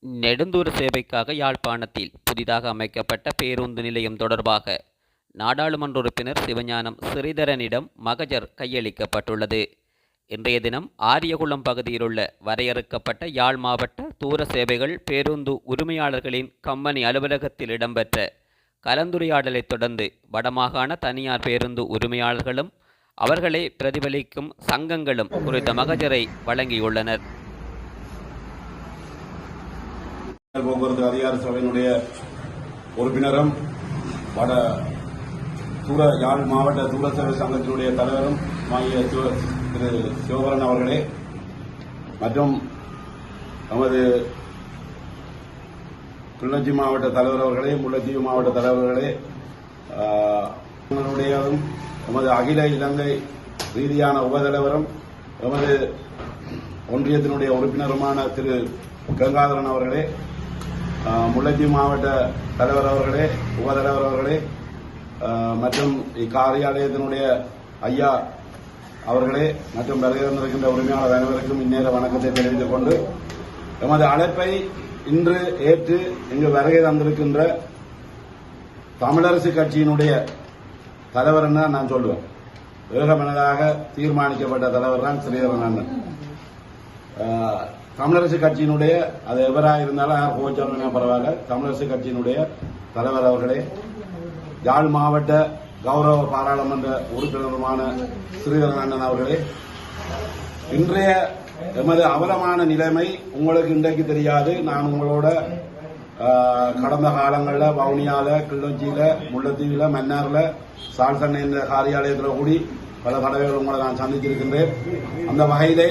நெடுந்தூர சேவைக்காக யாழ்ப்பாணத்தில் புதிதாக அமைக்கப்பட்ட பேருந்து நிலையம் தொடர்பாக நாடாளுமன்ற உறுப்பினர் சிவஞானம் ஸ்ரீதரனிடம் மகஜர் கையளிக்கப்பட்டுள்ளது. இன்றைய தினம் ஆரியகுளம் பகுதியிலுள்ள வரையறுக்கப்பட்ட யாழ் மாவட்ட தூர சேவைகள் பேருந்து உரிமையாளர்களின் கம்பெனி அலுவலகத்தில் இடம்பெற்ற கலந்துரையாடலைத் தொடர்ந்து வடமாகாண தனியார் பேருந்து உரிமையாளர்களும் அவர்களை பிரதிபலிக்கும் சங்கங்களும் குறித்த மகஜரை வழங்கியுள்ளனர். போக்குவரத்து அதிகார சபையினுடைய உறுப்பினரும் யாழ் மாவட்ட தூர சேவை சங்கத்தினுடைய தலைவரும் திரு சிவபரன் அவர்களே மற்றும் நமது கிளிநொச்சி மாவட்ட தலைவர் அவர்களே, முல்லைத்தீவு மாவட்ட தலைவர்களே, நமது அகில இலங்கை ரீதியான உபதலைவரும் நமது ஒன்றியத்தினுடைய உறுப்பினருமான திரு கங்காதரன் அவர்களே, முல்லைத்தீவு மாவட்ட தலைவர் அவர்களே, உபதலைவர் அவர்களே மற்றும் இக்காரியாலயத்தினுடைய ஐயா அவர்களே மற்றும் வருகின்ற உரிமையாளர் அனைவருக்கும் இந்நேர வணக்கத்தை தெரிவித்துக் கொண்டு எமது அழைப்பை இன்று ஏற்று இங்கு வருகை தந்திருக்கின்ற தமிழரசு கட்சியினுடைய தலைவர் தான் நான் சொல்லுவேன். ஏகமனதாக தீர்மானிக்கப்பட்ட தலைவர் தான் ஸ்ரீதரன் அண்ணன். தமிழரசு கட்சியினுடைய அது எவராக இருந்தாலும் யார் கோச்சாரம் பரவாயில்ல, தமிழரசு கட்சியினுடைய தலைவர் அவர்களே, யாழ் மாவட்ட கௌரவ பாராளுமன்ற உறுப்பினருமான ஸ்ரீதரன் அண்ணன் அவர்களே, இன்றைய எமது அவலமான நிலைமை உங்களுக்கு இன்றைக்கு தெரியாது. நான் உங்களோட கடந்த காலங்களில் வவுனியால, கிளிநொச்சியில, முல்லைத்தீவில, மன்னார்ல, சால்சன் என்ற காரியாலயத்தில் கூடி பல தடவைகள் உங்களை நான் சந்தித்திருக்கின்றேன். அந்த வகையிலே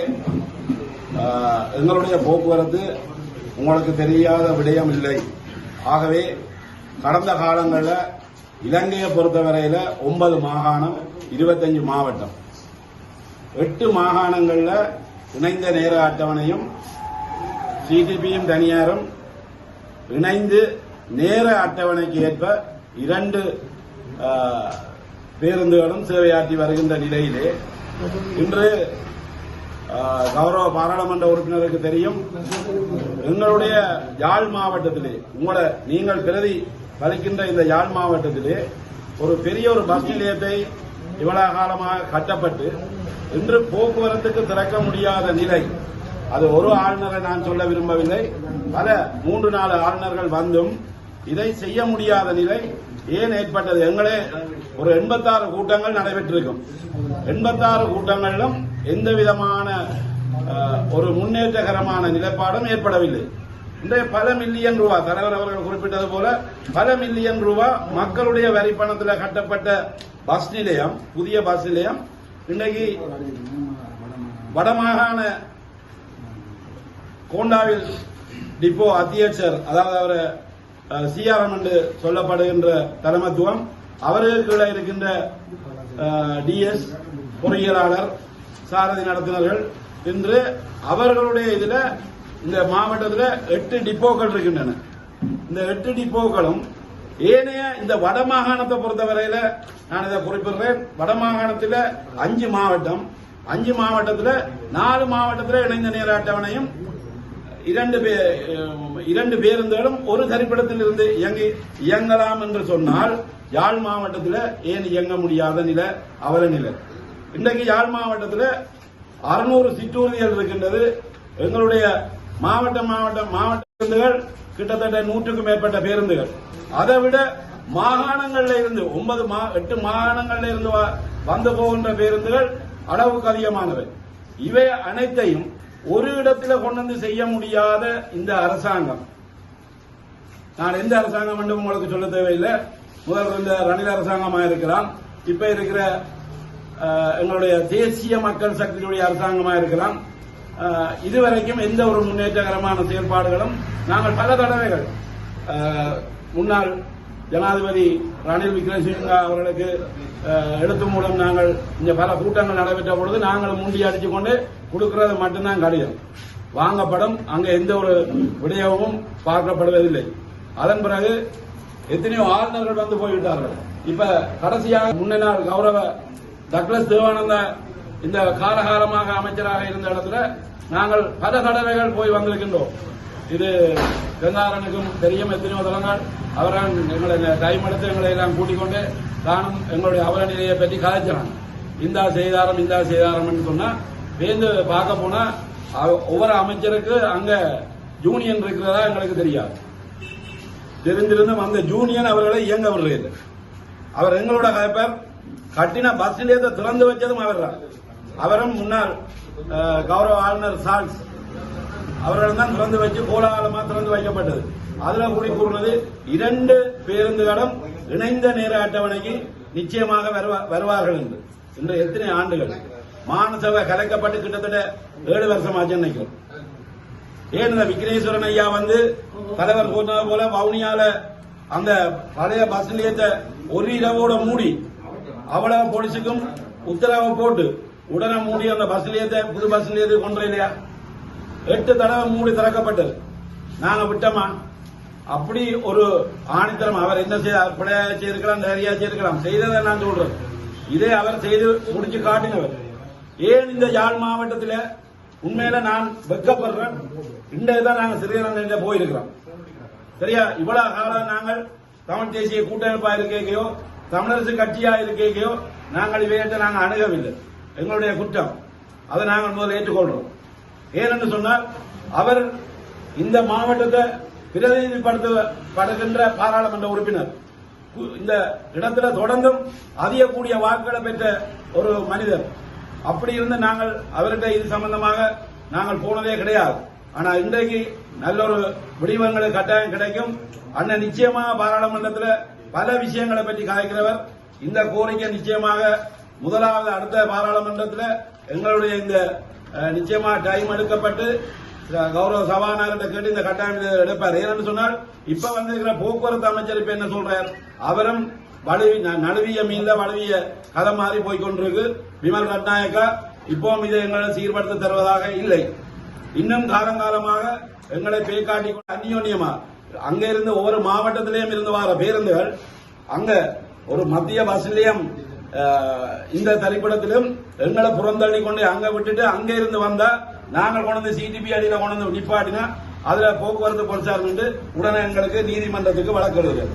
எங்களுடைய போக்குவரத்து உங்களுக்கு தெரியாத விடயம் இல்லை. ஆகவே கடந்த காலங்களில் இலங்கையை பொறுத்தவரையில் 9 மாகாணம், 25 மாவட்டம், 8 மாகாணங்களில் இணைந்த நேர அட்டவணையும் சிடிபியும் தனியாரும் இணைந்து நேர அட்டவணைக்கு ஏற்ப 2 பேருந்துகளும் சேவையாற்றி வருகின்ற நிலையிலே இன்று கௌரவ பாராளுமன்ற உறுப்பினருக்கு தெரியும், எங்களுடைய யாழ் மாவட்டத்திலே நீங்கள் பிரதி பலிக்கின்ற இந்த யாழ் மாவட்டத்திலே ஒரு பெரிய ஒரு பஸ் நிலையத்தை இவ்வளவு காலமாக கட்டப்பட்டு இன்று போக்குவரத்துக்கு திறக்க முடியாத நிலை. அது ஒரு ஆளுநரை நான் சொல்ல விரும்பவில்லை, பல 3-4 ஆளுநர்கள் வந்தும் இதை செய்ய முடியாத நிலை ஏன் ஏற்பட்டது? எங்களே ஒரு 86 கூட்டங்கள் நடைபெற்றிருக்கும். 86 கூட்டங்களிலும் எந்த விதமான ஒரு முன்னேற்றகரமான நிலைப்பாடும் ஏற்படவில்லை. இன்றைய பல மில்லியன் ரூபாய், தலைவர் அவர்கள் குறிப்பிட்டது போல பல மில்லியன் ரூபாய் மக்களுடைய வரி பணத்தில் கட்டப்பட்ட பஸ் நிலையம், புதிய பஸ் நிலையம் இன்றைக்கு வடமாகாண கோண்டாவில் டிப்போ அத்தியட்சர், அதாவது அவர் சிஆர்எம் என்று சொல்லப்படுகின்ற தலைமத்துவம், அவர்களுக்கு இருக்கின்ற டிஎஸ் பொறியியலாளர், சாரதி நடத்துனர்கள் என்று அவர்களுடைய இதுல இந்த மாவட்டத்தில் 8 டிப்போக்கள் இருக்கின்றன. இந்த 8 டிப்போக்களும் ஏனைய இந்த வடமாகாணத்தை பொறுத்தவரையில நான் இதை குறிப்பிடுறேன். வடமாகாணத்தில் 5 மாவட்டம், 5 மாவட்டத்தில் 4 மாவட்டத்தில் இணைந்த நேர அட்டவணையும் 2 பேருந்துகளும் ஒரு தரிப்பிடத்தில் இருந்து இயங்கலாம் என்று சொன்னால், யாழ் மாவட்டத்தில் ஏன் இயங்க முடியாத நிலை, அவல நிலை. இன்றைக்கு யாழ் மாவட்டத்தில் 600 சிற்றூர்திகள் இருக்கின்றது. எங்களுடைய மாவட்ட பேருந்துகள் கிட்டத்தட்ட 100க்கும் மேற்பட்ட பேருந்துகள். அதை விட மாகாணங்களில் இருந்து 8 மாகாணங்களில் இருந்து வந்து போகின்ற பேருந்துகள் அளவுக்கு அதிகமானவை. இவை அனைத்தையும் ஒரு இடத்தில் கொண்டு வந்து செய்ய முடியாத இந்த அரசாங்கம், நான் எந்த அரசாங்கம் என்று உங்களுக்கு சொல்ல தேவையில்லை. முதல்ல இந்த ரணில் அரசாங்கமாக இருக்கலாம், இப்ப இருக்கிற எங்களுடைய தேசிய மக்கள் சக்தியுடைய அரசாங்கமாக இருக்கலாம். இதுவரைக்கும் எந்த ஒரு முன்னேற்றகரமான செயல்பாடுகளும் நாங்கள் பல தடவைகள் முன்னாள் ஜனாதிபதி ரணில் விக்ரமசிங்க அவர்களுக்கு எழுத்து மூலம் நாங்கள் இந்த பல கூட்டங்கள் நடைபெற்ற பொழுது நாங்கள் முண்டி அடித்துக் கொண்டு கொடுக்கிறது மட்டும்தான் கடிதம் வாங்கப்படும். அங்கு எந்த ஒரு விடயமும் பார்க்கப்படுவதில்லை. அதன் பிறகு எத்தனையோ ஆளுநர்கள் வந்து போய்விட்டார்கள். இப்ப கடைசியாக முன்னாள் கௌரவ டக்ளஸ் தேவானந்தா இந்த காலகாலமாக அமைச்சராக இருந்த இடத்துல நாங்கள் பல தடவைகள் போய் வந்திருக்கின்றோம். இது கங்காரனுக்கும் தெரியும் எத்தனையோ தளங்கள் அவரால் எங்களை டைம் எடுத்து எங்களை எல்லாம் கூட்டிக் கொண்டு தானும் எங்களுடைய அவல நிலையை பற்றி கதைச்சாங்க. இந்த செய்தாரம் சொன்னா பேருந்து பார்க்க போனா ஒவ்வொரு அமைச்சருக்கு அங்க ஜூனியன் இருக்கிறதா எங்களுக்கு தெரியாது. தெரிஞ்சிருந்தும் அந்த ஜூனியன் அவர்களை இயங்க விடுறது. அவர் எங்களோட கதைப்பர் கட்டின பஸ் நிலையத்தை திறந்து வச்சதும் அவர் தான். அவரும் முன்னாள் கௌரவ ஆளுநர் சால்ஸ் அவர்கள் தான் திறந்து வச்சு கோலாகலமா திறந்து வைக்கப்பட்டது. அதுல கூடி கூறுவது 2 பேருந்துகளும் இணைந்த நேர அட்டவணைக்கு நிச்சயமாக வருவார்கள் என்று. இன்று எத்தனை ஆண்டுகள் மாநசபை கலைக்கப்பட்டு கிட்டத்தட்ட 7 வருஷம் ஆச்சு நினைக்கிறோம். ஏன் இந்த விக்னேஸ்வரன் ஐயா வந்து தலைவர் சொன்னது போல வவுனியால அந்த பழைய பஸ் நிலையத்தை ஒரு இரவோட மூடி அவ்வளவு போலீஸுக்கும் உத்தரவு போட்டு உடனே மூடி அந்த பஸ் நிலையத்தை புது பஸ் நிலையத்தை கொண்டு இல்லையா 8 தடவை மூடி திறக்கப்பட்டது. நாங்க விட்டோமா? அப்படி ஒரு ஆணித்தரம் அவர் என்ன செய்திருக்கலாம், நிறைய செய்திருக்கலாம். செய்ததை நான் சொல்றேன். இதே அவர் செய்து முடிச்சு காட்டினவர். ஏன் இந்த யாழ் மாவட்டத்தில் உண்மையில நான் வெக்கப்படுறேன். இன்றையதான் நாங்கள் சிறிய போயிருக்கிறோம். சரியா? இவ்வளவு காலம் நாங்கள் தமிழ் தேசிய கூட்டமைப்பா இருக்கையோ தமிழரசு கட்சியா இருக்கையோ நாங்கள் இவையத்தை நாங்கள் அணுகவில்லை. எங்களுடைய குற்றம். அதை நாங்கள் முதல் ஏற்றுக்கொள்றோம். ஏனென்று சொன்னால் அவர் இந்த மாவட்டத்தை பிரதிநிதிப்படுத்தப்படுகின்ற பாராளுமன்ற உறுப்பினர். இந்த இடத்துல தொடர்ந்தும் அதிகக்கூடிய வாக்குகளை பெற்ற ஒரு மனிதர். அப்படி இருந்து நாங்கள் அவர்கிட்ட இது சம்பந்தமாக நாங்கள் போனதே கிடையாது. ஆனா இன்றைக்கு நல்ல ஒரு விடிவங்களுக்கு கட்டாயம் கிடைக்கும். அண்ணன் நிச்சயமாக பாராளுமன்றத்தில் பல விஷயங்களை பற்றி கலைக்கிறவர். இந்த கோரிக்கை நிச்சயமாக முதலாவது அடுத்த பாராளுமன்றத்தில் எங்களுடைய இந்த நிச்சயமாக டைம் எடுக்கப்பட்டு கௌரவ சபாநாயகர்கிட்ட கேட்டு இந்த கட்டாயம் எடுப்பார். ஏன்னு சொன்னால் இப்ப வந்திருக்கிற போக்குவரத்து அமைச்சர் இப்ப என்ன சொல்றார்? அவரும் நழுவிய மீன்ல வலுவிய கதை மாறி போய்கொண்டிருக்கு. விமல் ரட்நாயக்கா இப்பவும் இதை எங்களை சீர்படுத்த தருவதாக இல்லை. இன்னும் காலங்காலமாக எங்களை பேக்காட்டி அந்யோன்யமா அங்க இருந்து ஒவ்வொரு மாவட்டத்திலேயும் இருந்து வர பேருந்துகள் அங்க ஒரு மத்திய பஸ் நிலையம் இந்த திரைப்படத்திலும் எங்களை புறந்தள்ளி கொண்டு அங்க விட்டுட்டு அங்க இருந்து வந்தா நாங்கள் கொண்டு சிடிபி அடியில கொண்டு நிப்பாட்டினா அதுல போக்குவரத்து போலீசார் உடனே எங்களுக்கு நீதிமன்றத்துக்கு வழக்கு எழுதுது.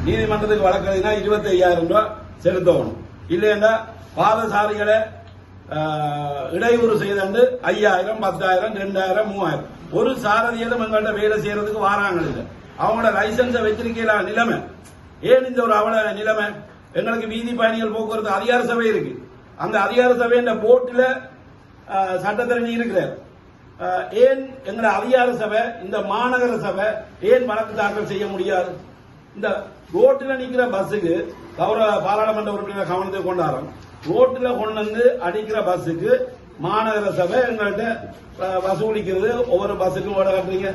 நீதிமன்றத்துக்கு வழக்கு எழுதினா 25,000 ரூபாய் செலுத்தணும். இல்லையா பாதசாரிகளை இடையூறு செய்து 5,000, 10,000, 2,000, 3,000 ஒரு சாரதியிலும் எங்கள்கிட்ட வேலை செய்யறதுக்கு வாராங்க. அவங்களோட லைசன்ஸை வச்சிருக்கல நிலைமை. ஏன் இந்த ஒரு அவல நிலைமை? எங்களுக்கு வீதி பயணிகள் போக்குவரத்து அதிகார சபை இருக்கு. அந்த அதிகார சபை இந்த போர்ட்டில் சட்டத்தரணி இருக்கிறார். ஏன் எங்களை அதிகார சபை இந்த மாநகர சபை ஏன் வழக்கு தாக்கல் செய்ய முடியாது? இந்த ரோட்டில் நிக்கிற பஸ்ஸுக்கு கௌரவ பாராளுமன்ற உறுப்பினர் கவனத்தை கொண்டாடும். ரோட்டில் கொண்டு வந்து அடிக்கிற பஸ்ஸுக்கு மாநகர சபை எங்கள்கிட்ட வசூலிக்கிறது. ஒவ்வொரு பஸ்ஸுக்கும் எவ்வளவு கட்டுறீங்க?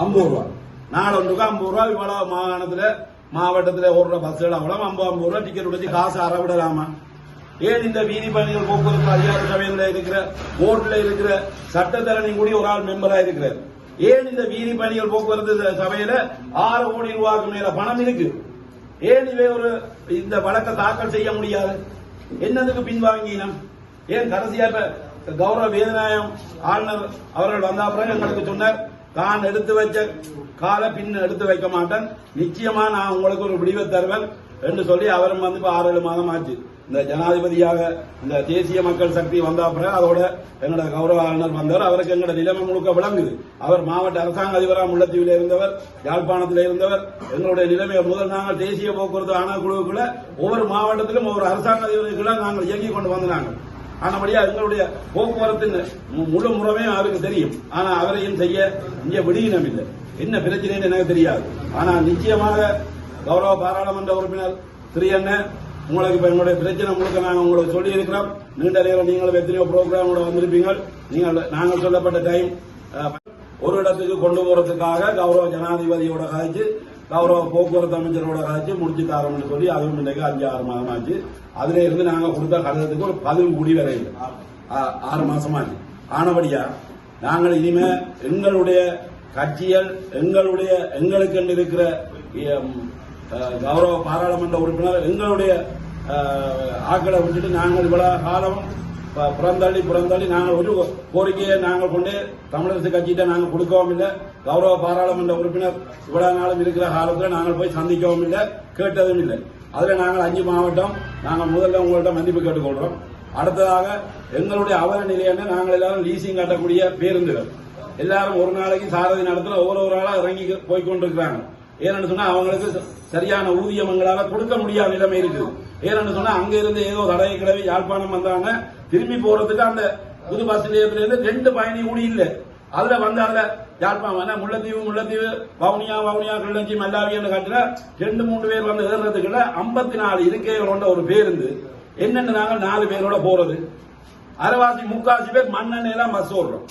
50 ரூபாய். நாளொன்றுக்கு 50 ரூபாய். இவ்வளவு மாவட்டத்தில் ஓடுற பஸ்ஸுகள் அவ்வளவு 50 ரூபாய் டிக்கெட் உடைச்சு காசு அறவிடலாமா? ஏன் இந்த வீதி பயணிகள் போக்குவரத்து அதிகார சபையில் இருக்கிற போர்டில் இருக்கிற சட்டத்தரணி கூடி ஒரு ஆள் மெம்பரா இருக்கிறார். ஏன் இந்த வீதி பயணிகள் போக்குவரத்து சபையில 6 கோடி ரூபாய்க்கு மேல பணம் இருக்கு. ஏன் இவை ஒரு இந்த வழக்கை தாக்கல் செய்ய முடியாது? என்னதுக்கு பின்வாங்கினோம்? ஏன் கடைசியா கௌரவ வேதநாயகம் ஆளுநர் அவர்கள் வந்த அப்புறம் எங்களுக்கு சொன்னார், தான் எடுத்து வச்ச கால பின் எடுத்து வைக்க மாட்டேன், நிச்சயமா நான் உங்களுக்கு ஒரு விடிவை தருவேன் என்று சொல்லி அவரும் வந்து 6-7 மாதம் ஆச்சு. இந்த ஜனாதிபதியாக இந்த தேசிய மக்கள் சக்தி வந்த பிறகு அதோட எங்களோட கௌரவ ஆளுநர் வந்தவர். அவருக்கு எங்களோட நிலைமை முழுக்க விளங்குது. அவர் மாவட்ட அரசாங்க அதிபராக முல்லைத்தீவில் இருந்தவர், யாழ்ப்பாணத்தில் இருந்தவர். எங்களுடைய நிலைமையை முதல் நாங்கள் தேசிய போக்குவரத்து ஆணைக்குழுவுக்குள்ள ஒவ்வொரு மாவட்டத்திலும் ஒவ்வொரு அரசாங்க அதிபர்களுக்குள்ள நாங்கள் இயங்கிக் கொண்டு வந்தாங்க. ஆனபடியா எங்களுடைய போக்குவரத்தின் முழு முறையும் அவருக்கு தெரியும். ஆனா அவரையும் செய்ய இங்கே விடுகினம் இல்லை. என்ன பிரச்சனைன்னு எனக்கு தெரியாது. ஆனா நிச்சயமாக கௌரவ பாராளுமன்ற உறுப்பினர் திரு அண்ணன் உங்களுக்கு இப்ப எங்களுடைய பிரச்சனை முழுக்க நாங்கள் உங்களுக்கு சொல்லி இருக்கிறோம். நீண்ட நேரம் நீங்கள் எத்தனையோ ப்ரோக்ராமோட வந்திருப்பீங்க. நாங்கள் சொல்லப்பட்ட டைம் ஒரு இடத்துக்கு கொண்டு போறதுக்காக கௌரவ ஜனாதிபதியோட கதைச்சு கௌரவ போக்குவரத்து அமைச்சரோட கதைச்சு முடிச்சு தரோம்னு சொல்லி அதுவும் இன்றைக்கு 5-6 மாதம் ஆச்சு. அதுல இருந்து நாங்க கொடுத்த கடிதத்துக்கு ஒரு 10 கோடி வரை 6 மாசமாச்சு. ஆனபடியா நாங்கள் இனிமே எங்களுடைய கட்சிகள் எங்களுக்கு இருக்கிற கௌரவ பாராளுமன்ற உறுப்பினர் எங்களுடைய ஆக்களை விட்டுட்டு நாங்கள் இவ்வளவு காலம் புறந்தள்ளி நாங்கள் ஒரு கோரிக்கையை நாங்கள் கொண்டு தமிழரசு கட்சியிட்ட நாங்கள் கொடுக்கவும் இல்லை. கௌரவ பாராளுமன்ற உறுப்பினர் இவ்வளவு நாளும் இருக்கிற காலத்தில் நாங்கள் போய் சந்திக்கவும் இல்லை, கேட்டதும் இல்லை. அதுல நாங்கள் 5 மாவட்டம் நாங்கள் முதல்ல உங்கள்கிட்ட மன்னிப்பு கேட்டுக்கொள்றோம். அடுத்ததாக எங்களுடைய அவல நிலையான நாங்கள் எல்லாரும் லீசிங் கட்டக்கூடிய பேருந்துகள் எல்லாரும் ஒரு நாளைக்கு சாரதி நடத்துல ஒவ்வொரு ஆளா இறங்கி போய்கொண்டிருக்கிறாங்க. ஏன்னு சொன்னா அவங்களுக்கு சரியான ஊதியம் எங்களால கொடுக்க முடியாத நிலைமை இருக்குது. ஏன்னு சொன்னா அங்க இருந்து ஏதோ தடையை கிளவி யாழ்ப்பாணம் வந்தாங்க, திரும்பி போறதுக்கு அந்த புது பஸ் நிலையத்துல இருந்து 2 பயணி கூடி இல்ல. அதுல வந்து அதுல யாழ்ப்பாணம் முல்லைத்தீவு வவுனியா கிள்ளச்சி மல்லாவின்னு காட்டுல 2-3 பேர் வந்து ஏறுறதுக்குள்ள 54 இருக்கைகள் கொண்ட ஒரு பேருந்து என்னென்ன நாங்கள் 4 பேரோட போறது. அரைவாசி முக்காசி பேர் மண்ணெண்ணெயெல்லாம் பஸ் ஓடுறோம்.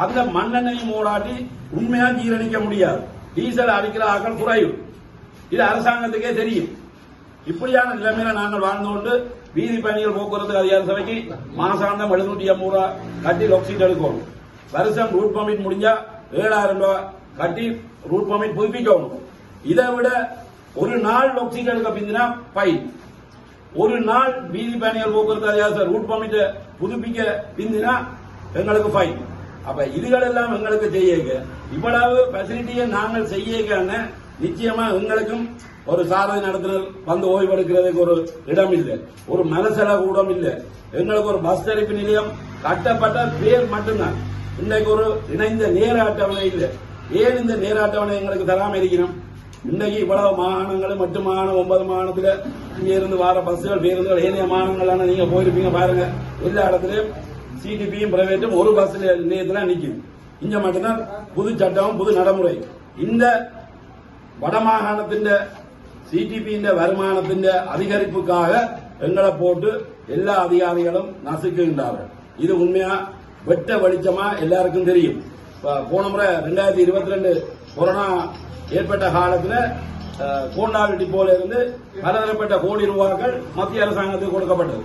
அந்த மண்ணெண்ணையும் ஓடாட்டி உண்மையா ஜீரணிக்க முடியாது. டீசல் அடிக்கிற ஆக்கள் குறைவு. இது அரசாங்கத்துக்கே தெரியும். இப்படியான நிலைமையில நாங்கள் வாழ்ந்து கொண்டு வீதி பயணிகள் போக்குவரத்து அதிகார சபைக்கு மாசாந்தம் 750 ரூபாய் கட்டி லொக்சீட் எடுக்கணும். வருஷம் ரூட் பர்மிட் முடிஞ்சா 7000 ரூபாய் கட்டி ரூட் பர்மிட் புதுப்பிக்கணும். இதை விட ஒரு நாள் லொக்சீட் எடுக்க பிந்தினா ஃபைன். ஒரு நாள் வீதி பயணிகள் போக்குவரத்து அதிகார ரூட் பர்மிட் புதுப்பிக்க பிந்தினா எங்களுக்கு ஃபைன். அப்ப இதுகள் எல்லாம் எங்களுக்கு செய்ய இவ்வளவு பெசிலிட்டியை நாங்கள் செய்ய நிச்சயமா எங்களுக்கும் ஒரு சாரதி நடத்துனர் வந்து ஓய்வெடுக்கிறதுக்கு ஒரு இடம் இல்லை, ஒரு மனசல கூடம் இல்லை. எங்களுக்கு ஒரு பஸ் தரிப்பு நிலையம் கட்டப்பட்ட பேர் மட்டும்தான். இன்றைக்கு ஒரு இணைந்த நேர அட்டவணை இல்லை. ஏன் இந்த நேர அட்டவணை எங்களுக்கு தராம இருக்கணும்? இன்றைக்கு இவ்வளவு மாகாணங்களும் 8 மாகாணம் 9 மாகாணத்துல இங்க இருந்து வார பஸ்கள் பேருந்துகள் ஏனைய மாகாணங்களான நீங்க போயிருப்பீங்க பாருங்க. எல்லா இடத்துலயும் சிடிபியும் பிரைவேட்டும் ஒரு பஸ் நிலையத்தில் நிற்கும். இங்க மட்டும்தான் புது சட்டம் புது நடைமுறை. இந்த வடமாகாணத்தின் சிடிபியின் வருமானத்தின் அதிகரிப்புக்காக எங்களை போட்டு எல்லா அதிகாரிகளும் நசுக்குகின்றார்கள். இது உண்மையா வெட்ட வெளிச்சமா எல்லாருக்கும் தெரியும். போன முறை 2022 கொரோனா ஏற்பட்ட காலத்தில் கோண்டாவில் டிப்போல இருந்து பலதரப்பட்ட கோடி ரூபாய்கள் மத்திய அரசாங்கத்துக்கு கொடுக்கப்பட்டது.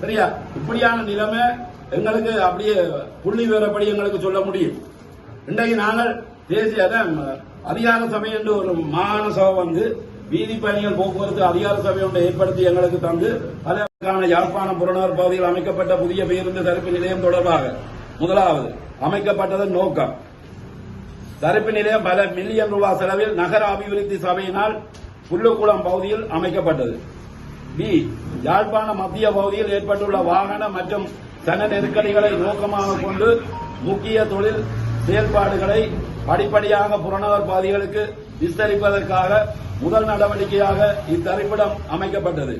சரியா? இப்படியான நிலைமை எங்களுக்கு அப்படியே புள்ளி விவரப்படி எங்களுக்கு சொல்ல முடியும். இன்றைக்கு நாங்கள் தேசிய அதிகார சபை என்று ஒரு மாகாண சபை வந்து வீதி பயணிகள் போக்குவரத்து அதிகார சபை ஒன்றை ஏற்படுத்தி எங்களுக்கு தந்து அதற்கான யாழ்ப்பாணம் புறநகர் பகுதியில் அமைக்கப்பட்ட புதிய பேருந்து தரிப்பு நிலையம் தொடர்பாக முதலாவது அமைக்கப்பட்டதன் நோக்கம் தரிப்பு நிலையம் பல மில்லியன் ரூபாய் செலவில் நகர அபிவிருத்தி சபையினால் புல்லுக்குளம் பகுதியில் அமைக்கப்பட்டது. பி. யாழ்ப்பாண மத்திய பகுதியில் ஏற்பட்டுள்ள வாகன மற்றும் சன நெருக்கடிகளை நோக்கமாக கொண்டு முக்கிய தொழில் செயல்பாடுகளை படிப்படியாக புறநகர் பகுதிகளுக்கு விஸ்தரிப்பதற்காக முதல் நடவடிக்கையாக இத்தரிப்பிடம் அமைக்கப்பட்டது.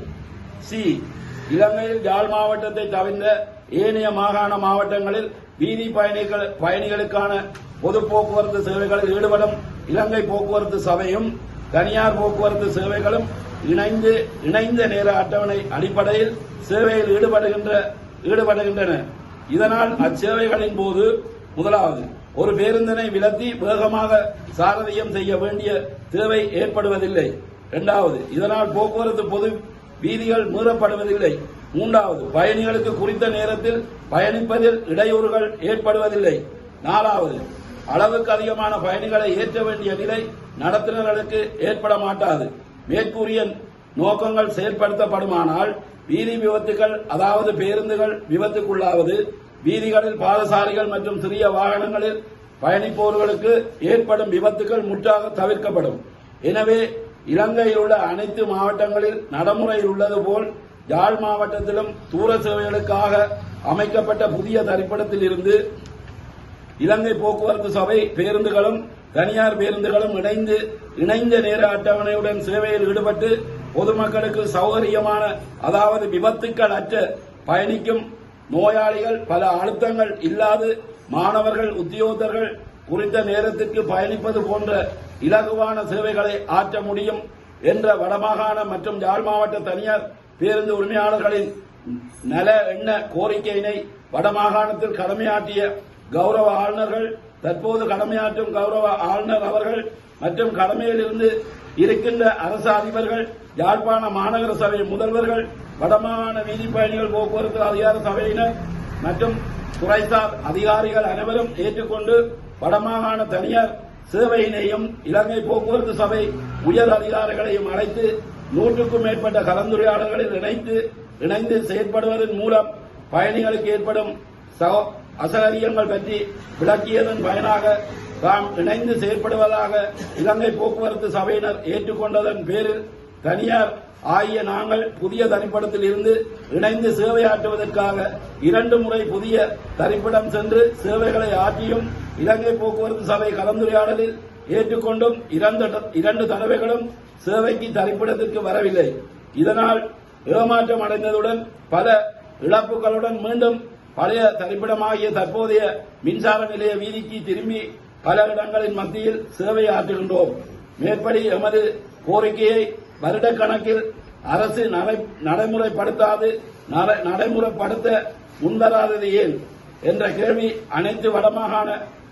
சி. இலங்கையில் யாழ் மாவட்டத்தை தவிர்ந்த ஏனைய மாகாண மாவட்டங்களில் வீதி பயணிகளுக்கான பொது போக்குவரத்து சேவைகளில் ஈடுபடும் இலங்கை போக்குவரத்து சபையும் தனியார் போக்குவரத்து சேவைகளும் இணைந்த நேர அட்டவணை அடிப்படையில் சேவையில் ஈடுபடுகின்றன. இதனால் அச்சேவைகளின் போது முதலாவது ஒரு பேருந்தினை விலத்தி வேகமாக சாரதியம் செய்ய வேண்டிய தேவை ஏற்படுவதில்லை. இரண்டாவது இதனால் போக்குவரத்து பொது வீதிகள் மீறப்படுவதில்லை. மூன்றாவது பயணிகளுக்கு குறித்த நேரத்தில் பயணிப்பதில் இடையூறுகள் ஏற்படுவதில்லை. நாலாவது அளவுக்கு அதிகமான பயணிகளை ஏற்ற வேண்டிய நிலை நடத்துனர்களுக்கு ஏற்பட மாட்டாது. மேற்கூறிய நோக்கங்கள் செயல்படுத்தப்படுமானால் வீதி விபத்துகள் அதாவது பேருந்துகள் விபத்துக்குள்ளாவது, வீதிகளில் பாதசாரிகள் மற்றும் சிறிய வாகனங்களில் பயணிப்பவர்களுக்கு ஏற்படும் விபத்துகள் முற்றாக தவிர்க்கப்படும். எனவே இலங்கையில் உள்ள அனைத்து மாவட்டங்களில் நடைமுறையில் உள்ளது போல் யாழ் மாவட்டத்திலும் தூர சேவைகளுக்காக அமைக்கப்பட்ட புதிய தரிப்பிடத்தில் இருந்து இலங்கை போக்குவரத்து சபை பேருந்துகளும் தனியார் பேருந்துகளும் இணைந்த நேர அட்டவணையுடன் சேவையில் ஈடுபட்டு பொதுமக்களுக்கு சௌகரியமான அதாவது விபத்துக்கள் அற்ற பயணிக்கும் நோயாளிகள் பல அழுத்தங்கள் இல்லாது மாணவர்கள் உத்தியோகத்தர்கள் குறித்த நேரத்திற்கு பயணிப்பது போன்ற இலகுவான சேவைகளை ஆற்ற முடியும் என்ற வடமாகாண மற்றும் யாழ் மாவட்ட தனியார் பேருந்து உரிமையாளர்களின் நல எண்ண கோரிக்கையினை வடமாகாணத்தில் கடமையாற்றிய கௌரவ ஆளுநர்கள், தற்போது கடமையாற்றும் கௌரவ ஆளுநர் அவர்கள் மற்றும் கடமையில் இருந்து இருக்கின்ற அரசு அதிபர்கள், யாழ்ப்பாண மாநகர சபை முதல்வர்கள், வடமாகாண வீதி பயணிகள் போக்குவரத்து அதிகார சபையினர் மற்றும் துறைசார் அதிகாரிகள் அனைவரும் ஏற்றுக்கொண்டு வடமாகாண தனியார் சேவையினையும் இலங்கை போக்குவரத்து சபை உயர் அதிகாரிகளையும் அழைத்து 100க்கும் மேற்பட்ட கலந்துரையாடல்களில் இணைந்து செயற்படுவதன் மூலம் பயணிகளுக்கு ஏற்படும் அசௌகரியங்கள் பற்றி விளக்கியதன் பயனாக தாம் இணைந்து செயற்படுவதாக இலங்கை போக்குவரத்து சபையினர் ஏற்றுக்கொண்டதன் பேரில் தனியார் ஆகிய நாங்கள் புதிய தரிப்பிடத்தில் இருந்து இணைந்து சேவையாற்றுவதற்காக 2 முறை புதிய தரிப்பிடம் சென்று சேவைகளை ஆற்றியும் இலங்கை போக்குவரத்து சபை கலந்துரையாடலில் ஏற்றுக்கொண்டும் 2 தடவைகளும் சேவைக்கு தரிப்பிடத்திற்கு வரவில்லை. இதனால் ஏமாற்றம் அடைந்ததுடன் பல இழப்புகளுடன் மீண்டும் பழைய தரிப்பிடமாகிய தற்போதைய மின்சார நிலைய வீதிக்கு திரும்பி பல இடங்களின் மத்தியில் சேவை ஆற்றுகின்றோம். மேற்படி எமது கோரிக்கையை வருடக்கணக்கில் அரசு நடைமுறைப்படுத்த முன்வராதது ஏன் என்ற கேள்வி அனைத்து வடமாகாண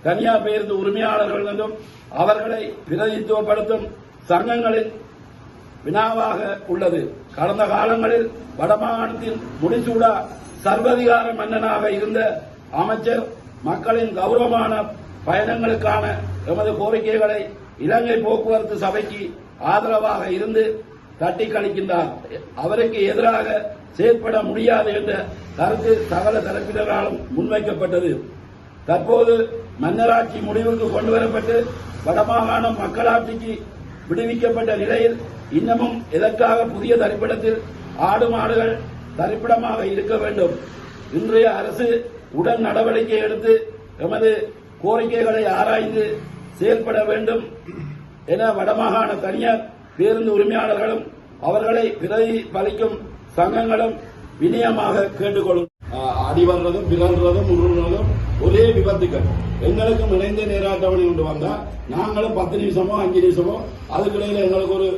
தனியார் பேருந்து உரிமையாளர்களிடம் அவர்களை பிரதிநிதித்துவப்படுத்தும் சங்கங்களின் வினாவாக உள்ளது. கடந்த காலங்களில் வடமாகாணத்தின் முடிசூடா சர்வதிகார மன்னனாக இருந்த அமைச்சர் மக்களின் கௌரவமான பயணங்களுக்கான எமது கோரிக்கைகளை இலங்கை போக்குவரத்து சபைக்கு ஆதரவாக இருந்து தட்டி கழிக்கின்றார். அவருக்கு எதிராக செயற்பட முடியாது என்ற கருத்து சகல தரப்பினராலும் முன்வைக்கப்பட்டது. தற்போது மன்னராட்சி முடிவுக்கு கொண்டுவரப்பட்டு வடமாகாணம் மக்களாட்சிக்கு விடுவிக்கப்பட்ட நிலையில் இன்னமும் எதற்காக புதிய தரிப்பிடத்தில் ஆடு மாடுகள் தரிப்பிடமாக இருக்க வேண்டும்? இன்றைய அரசு உடன் நடவடிக்கை எடுத்து எமது கோரிக்கைகளை ஆராய்ந்து செயல்பட வேண்டும் என வடமாகாண தனியார் பேருந்து உரிமையாளர்களும் அவர்களை பிரதிபலிக்கும் சங்கங்களும் வினயமாக கேட்டுக்கொள்ளும். அடிவர்றதும் பிறன்றதும் உருள்றதும் ஒரே விபத்துக்கள். எங்களுக்கும் இணைந்த நேராட்டவணை கொண்டு வந்தா நாங்களும் 10 நிமிஷமோ 5 நிமிஷமோ அதுக்கிடையில எங்களுக்கு ஒரு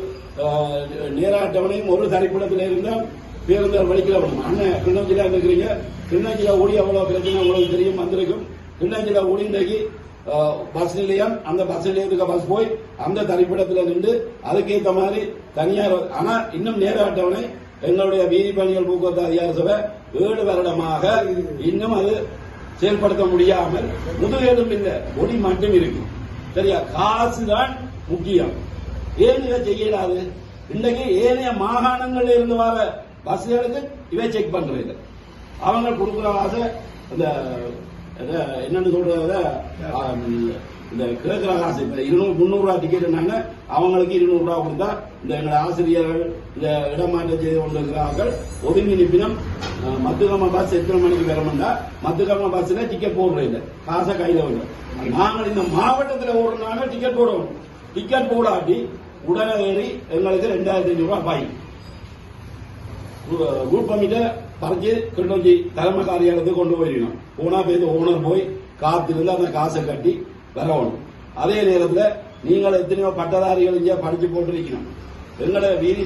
நேராட்டவணையும் ஒரு தரிப்பிடத்தில் இருந்தால் பேருந்தர் வலிக்கிறவனும் அண்ணன் கிண்ணஞ்சில இருக்கிறீங்க. கிண்ணஞ்சில ஓடி அவ்வளவு பிரச்சனை உங்களுக்கு தெரியும் வந்திருக்கும். கிண்ணஞ்சில ஓடி இன்றைக்கு பஸ் நிலையம், அந்த பஸ் நிலையத்துக்கு பஸ் போய் அந்த தரிப்பிடத்தில் நின்று அதுக்கேற்ற மாதிரி தனியார். ஆனா இன்னும் நேர அட்டவணை எங்களுடைய வீதி பணிகள் போக்குவரத்து அதிகார சபை 7 வருடமாக இன்னும் அது செயல்படுத்த முடியாமல் முதுகெலும் இல்லை, ஒடி மட்டும் இருக்கு. சரியா, காசுதான் முக்கியம். ஏன் இதை செய்யலாது? இன்றைக்கு ஏனைய மாகாணங்கள்ல இருந்து வர பஸ்களுக்கு இவை செக் பண்றது. அவங்க கொடுக்குற ஆசை இந்த என்னன்னு சொல்றத இந்த கேட்கிற காசு 200-300 ரூபாய் டிக்கெட் அவங்களுக்கு 200 ரூபாய் கொடுத்தா இந்த எங்களை ஆசிரியர்கள் இந்த இடமாற்றம் செய்து கொண்டிருக்கிறார்கள். ஒதுங்கி நிப்பினம் மத்துக்கிழமை பஸ் எத்தனை மணிக்கு வரமுண்டா மத்துக்கிழமை பஸ்ல டிக்கெட் போடுறது காசை கையில விட. நாங்கள் இந்த மாவட்டத்தில் ஓடுறாங்க டிக்கெட் போடுவோம். டிக்கெட் போடாட்டி உடனே ஏறி எங்களுக்கு 2500 ரூபாய் பாய் குரூப் பண்ணிட்டு பறிச்சு கிட்டோஞ்சி தலைமை காரியாலயத்துக்கு கொண்டு போயிடணும். போனா போய் ஓனர் போய் காத்திருந்து அந்த காசை கட்டி வரணும். அதே நேரத்தில் நீங்கள் எத்தனையோ பட்டதாரிகள் இங்கே படிச்சு போட்டிருக்கணும். எங்களோட வீதி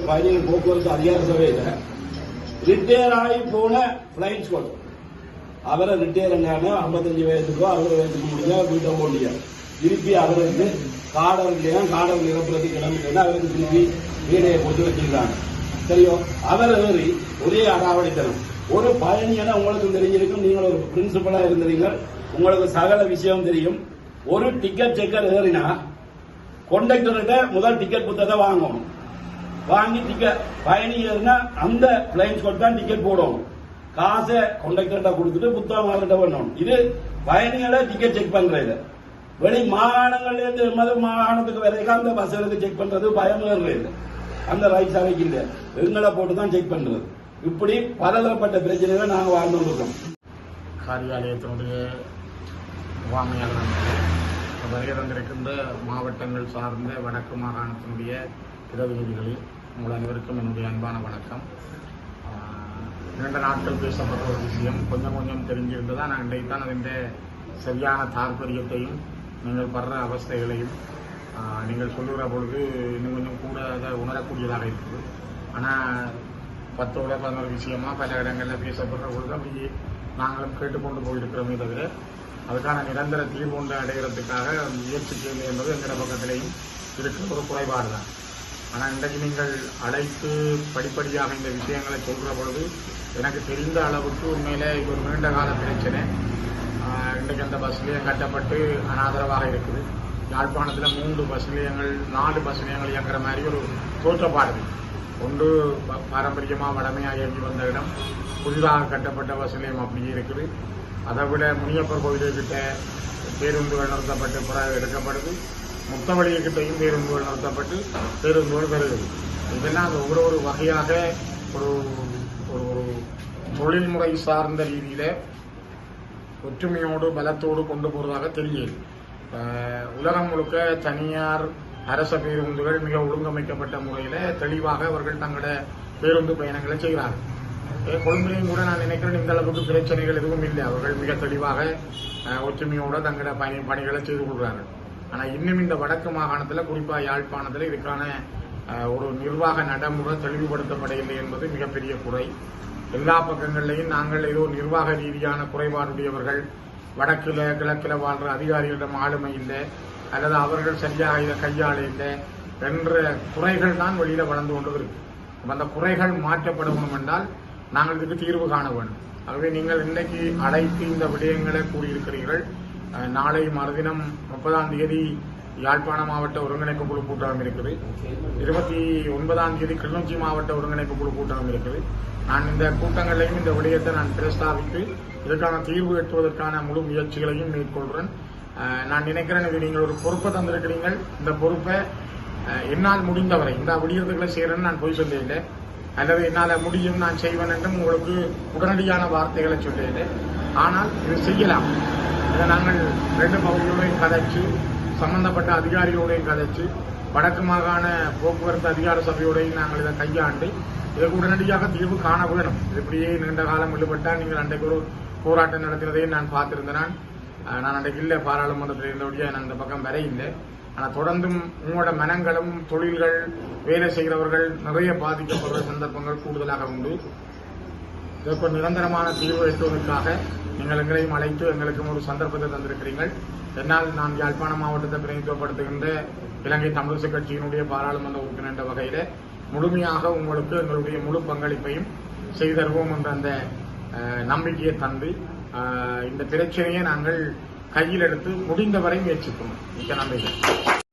பயணிகள் போக்குவரத்து அதிகார சபையில ரிட்டையர் ஆகி போன பிளைட் ஸ்குவாட் அவரை ரிட்டையர் 55 வயசுக்கோ 60 வயசுக்கு முடிஞ்சா வீட்டை போண்டியா திருப்பி அவருக்கு காடர் நிரப்புறதுக்கு கிளம்பிட்டு அவருக்கு திருப்பி வீடையை போட்டு வச்சிருக்காங்க. சரியோ, அவர் ஏறி ஒரே அடாவடித்தனம். ஒரு பயணியான உங்களுக்கு தெரிஞ்சிருக்கும், நீங்கள் ஒரு பிரின்சிபலா இருந்தீங்க, உங்களுக்கு சகல விஷயம் தெரியும். ஒரு டிக்கெட் செக்கர் ஏறினா கண்டக்டர்கிட்ட முதல் டிக்கெட் புத்தகத்தை வாங்கணும். வாங்கி டிக்கெட் பயணி ஏறினா அந்த பிளைன் ஸ்குவாட் தான் டிக்கெட் போடணும். காசை கண்டக்டர்கிட்ட கொடுத்துட்டு புத்தகம் அவர்கிட்ட பண்ணணும். இது பயணிகளை டிக்கெட் செக் பண்றது. வெளி மாகாணங்கள்ல இருந்து மது மாகாணத்துக்கு வரைக்கும் அந்த பஸ்களுக்கு செக் பண்றது பயம் ஏறுறது. அந்த ரைட் சாலைக்கு இல்ல, எங்களை போட்டுதான் செக் பண்றது. இப்படி பலதரப்பட்ட பிரச்சனைகளை நாங்க வாழ்ந்து கொண்டிருக்கோம். காரியாலயத்தினுடைய முகாமையாளர் வருகை தந்திருக்கின்ற மாவட்டங்கள் சார்ந்த வடக்கு மாகாணத்தினுடைய பிரதிநிதிகளில் உங்கள் அனைவருக்கும் என்னுடைய அன்பான வணக்கம். 2 நாட்கள் பேசப்பட்ட ஒரு விஷயம் கொஞ்சம் தெரிஞ்சிருந்ததா நான் இன்றைக்குத்தான் அதன் சரியான தாற்பயத்தையும் நீங்கள் படுற அவஸ்தைகளையும் நீங்கள் சொல்லுகிற பொழுது இன்னும் கொஞ்சம் கூட அதை உணரக்கூடியதாக இருக்குது. ஆனால் 10-11 விஷயமா பல இடங்களில் பேசப்படுற பொழுது அப்படி நாங்களும் கேட்டுக்கொண்டு போயிருக்கிறோமே தவிர அதுக்கான நிரந்தர தீர்வு ஒன்று அடைகிறதுக்காக முயற்சி செய்யணும் என்பது எங்கள் பக்கத்திலேயும் இருக்கிற ஒரு குறைபாடு தான். ஆனால் இன்றைக்கு நீங்கள் அழைத்து படிப்படியாக இந்த விஷயங்களை சொல்கிற பொழுது எனக்கு தெரிந்த அளவுக்கு உண்மையிலே இது ஒரு நீண்ட கால பிரச்சனை. இன்றைக்கு அந்த பஸ் நிலையம் கட்டப்பட்டு அனாதரவாக இருக்குது. யாழ்ப்பாணத்தில் 3 பஸ் நிலையங்கள் 4 பஸ் நிலையங்கள் இயங்குற மாதிரி ஒரு தோற்றப்பாடு. ஒன்று பாரம்பரியமாக வடமையாக இயங்கி வந்த இடம், புதிதாக கட்டப்பட்ட பஸ் நிலையம் அப்படியே இருக்குது. அதை விட முனியப்பர் கோயிலுக்கிட்ட பேருந்துகள் நிறுத்தப்பட்டு பிறகு எடுக்கப்படுது. முத்தவழிகிட்டையும் பேருந்துகள் நிறுத்தப்பட்டு பேருந்துகள் வருகிறது. இதெல்லாம் அந்த ஒவ்வொரு வகையாக ஒரு ஒரு தொழில்முறை சார்ந்த ரீதியில ஒற்றுமையோடு பலத்தோடு கொண்டு போவதாக தெரியுது. உலகம் முழுக்க தனியார் அரச பேருந்துகள் மிக ஒழுங்கமைக்கப்பட்ட முறையில தெளிவாக அவர்கள் தங்களோட பேருந்து பயணங்களை செய்கிறார்கள். கொழும்பிலையும் கூட நான் நினைக்கிறேன் இந்த அளவுக்கு பிரச்சனைகள் எதுவும் இல்லை. அவர்கள் மிக தெளிவாக ஒற்றுமையோட தங்களோட பணிகளை செய்து கொள்கிறார்கள். ஆனால் இன்னும் இந்த வடக்கு மாகாணத்தில் குறிப்பாக யாழ்ப்பாணத்தில் இதுக்கான ஒரு நிர்வாக நடைமுறை தெளிவுபடுத்தப்படவில்லை என்பது மிகப்பெரிய குறை. எல்லா பக்கங்களிலையும் நாங்கள் ஏதோ நிர்வாக ரீதியான குறைபாடுடையவர்கள், வடக்கில் கிழக்கில் வாழ்ற அதிகாரிகளிடம் ஆளுமை இல்லை அல்லது அவர்கள் சரியாக இதை கையாள இல்லை என்ற குறைகள் தான் வெளியில வளர்ந்து கொண்டு இருக்கு. அந்த குறைகள் மாற்றப்பட வேண்டும் என்றால் நாங்கள் இதுக்கு தீர்வு காண வேண்டும். ஆகவே நீங்கள் இன்றைக்கு அழைத்து இந்த விடயங்களை கூறியிருக்கிறீர்கள். நாளை மறுதினம் 30ஆம் தேதி யாழ்ப்பாண மாவட்ட ஒருங்கிணைப்பு குழு கூட்டம் இருக்குது. 29ஆம் தேதி கிளிநொச்சி மாவட்ட ஒருங்கிணைப்பு குழு கூட்டம் இருக்குது. நான் இந்த கூட்டங்களையும் இந்த விடயத்தை நான் பிரஸ்தாபித்து இதற்கான தீர்வு எட்டுவதற்கான முழு முயற்சிகளையும் மேற்கொள்கிறேன். நான் நினைக்கிறேன் இது நீங்கள் ஒரு பொறுப்பை தந்திருக்கிறீர்கள். இந்த பொறுப்பை என்னால் முடிந்தவரை இந்த விடயத்துக்களை செய்யறேன்னு நான் போய் சொல்லியில்லை அல்லது என்னால் முடியும் நான் செய்வேன் என்றும் உங்களுக்கு உடனடியான வார்த்தைகளை சொல்லியில்லை. ஆனால் இது செய்யலாம். இதை நாங்கள் 2 பகுதியோடையும் கதைச்சு சம்பந்தப்பட்ட அதிகாரிகளோடையும் கதைச்சு வடக்கு மாகாண போக்குவரத்து அதிகார சபையோடையும் நாங்கள் இதை கையாண்டு இதற்கு உடனடியாக தீர்வு காண வேணும். இப்படியே நீண்ட காலம் ஈடுபட்டால் நீங்கள் அன்றைக்கு ஒரு போராட்டம் நடத்தினதையும் நான் பார்த்திருந்தேன். நான் அன்றைக்கு இல்லை பாராளுமன்றத்தில் இருந்தபடியே நான் இந்த பக்கம் வர இல்லை. ஆனால் தொடர்ந்தும் உங்களோட மனங்களும் தொழில்கள் வேலை செய்கிறவர்கள் நிறைய பாதிக்கப்படுற சந்தர்ப்பங்கள் கூடுதலாக உண்டு. இதற்கு நிரந்தரமான தீர்வு எட்டுவதற்காக நீங்கள் எங்களையும் அழைத்து எங்களுக்கும் ஒரு சந்தர்ப்பத்தை தந்திருக்கிறீர்கள். என்னால் நான் யாழ்ப்பாண மாவட்டத்தை பிரதிநிதித்துவப்படுத்துகின்ற இலங்கை தமிழிசை கட்சியினுடைய பாராளுமன்ற உறுப்பினர் என்ற வகையில் முழுமையாக உங்களுக்கு எங்களுடைய முழு பங்களிப்பையும் செய்தருவோம் என்ற அந்த நம்பிக்கையை தந்து இந்த பிரச்சனையை நாங்கள் கையில் எடுத்து முடிந்தவரை முயற்சிப்போம். மிக்க நன்றிகள்.